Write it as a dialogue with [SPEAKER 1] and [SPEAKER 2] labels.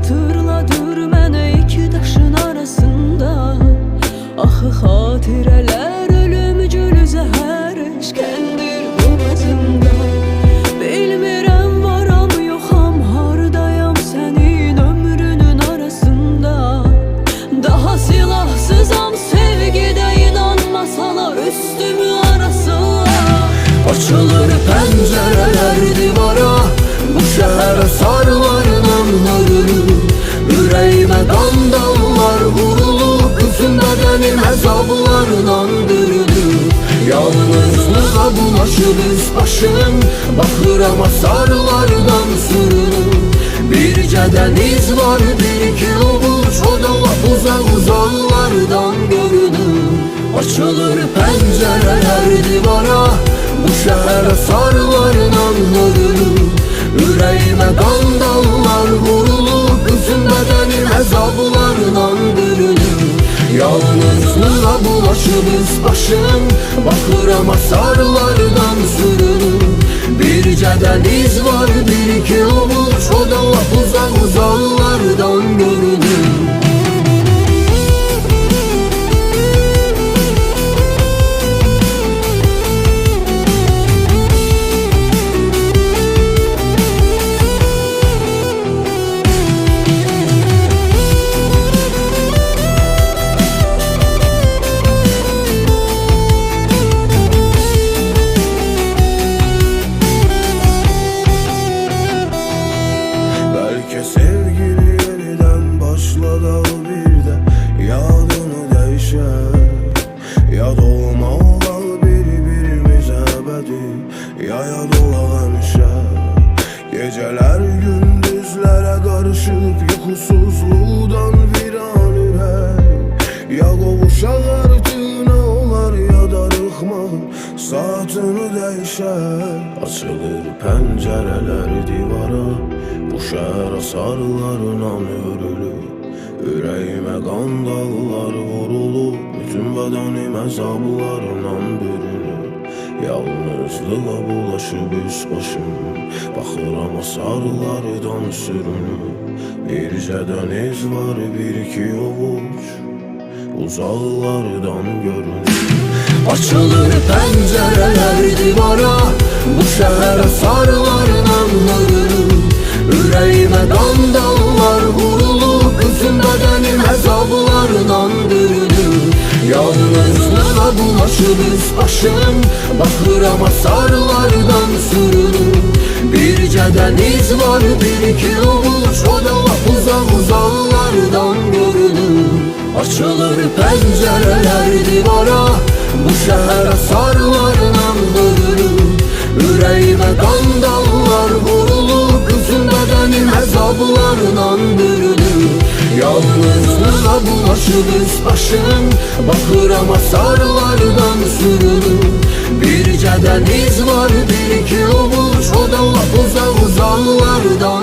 [SPEAKER 1] hatırladır mənə iki daşın arasında. Axı xatirələr ölümcül zəhər işkəndir boğazımda. Bilmirəm varam yoxam, hardayam sənin ömrünün arasında. Daha silahsızam, sevgidə inanmasalar üstümü arasınlar. Açılır pəncərələr divara, bu şəhərə sarılarla hörülür. Ürəyimə qandallar vurulur, bütün bədənim əzablarla bürünür. Yalnızlığa bulaşıb üst başım, baxıram asarlardan sürünür. Bircə dəniz var, bir iki ovuc, o da lap uzaqlardan görünür. Açılır pəncərələr divara, bu şəhərə sarılarla hörülür. Ürəyimə qandallar vurulur, bütün bədənim əzablarla bürünür. Yalnızlığa bulaşıb üst başım, baxıram asarlardan sürünür. Bircə dəniz var, bir iki ovuc, o da lap uzaqlardan görünür.
[SPEAKER 2] Sevgili yeniden başla da bir de yadını değişer. Yad olmalar birbirimize ebedi, yad olanışa. Geceler gündüzlere karışıp uykusuzluğdan viran ürək. Ya qovuşaq artığına olar, ya da rıxmağın saatını değişer. Açılır pəncərələr divara, bu şəhər asarlarla örülür. Ürəyimə qandallar vurulur, bütün bədənim əzablarla bürünür. Yalnızlığa bulaşıb üst başım, baxıram asarlardan sürünür. Bircə dəniz var, bir iki ovuc, uzaqlardan görünür.
[SPEAKER 1] Açılır pəncərələr divara, bu şəhərə sarılarla hörülür. Ürəyimə qandallar vurulur, bütün bədənim əzablarla bürünür. Yalnızlığa bulaşıb üst başım, baxıram asarlardan sürünür. Bircə dəniz var, bir iki ovuc, o da lap uzaqlardan görünür. Açılır pəncərələr divara, bu şəhərə sarılarla hörülür. Ürəyimə qandallar vurulur, bütün bədənim əzablarla bürünür. Yalnızlığa bulaşıb üst başım, baxıram asarlardan sürünür. Bircə dəniz var, bir iki ovuc, o da lap uzaqlardan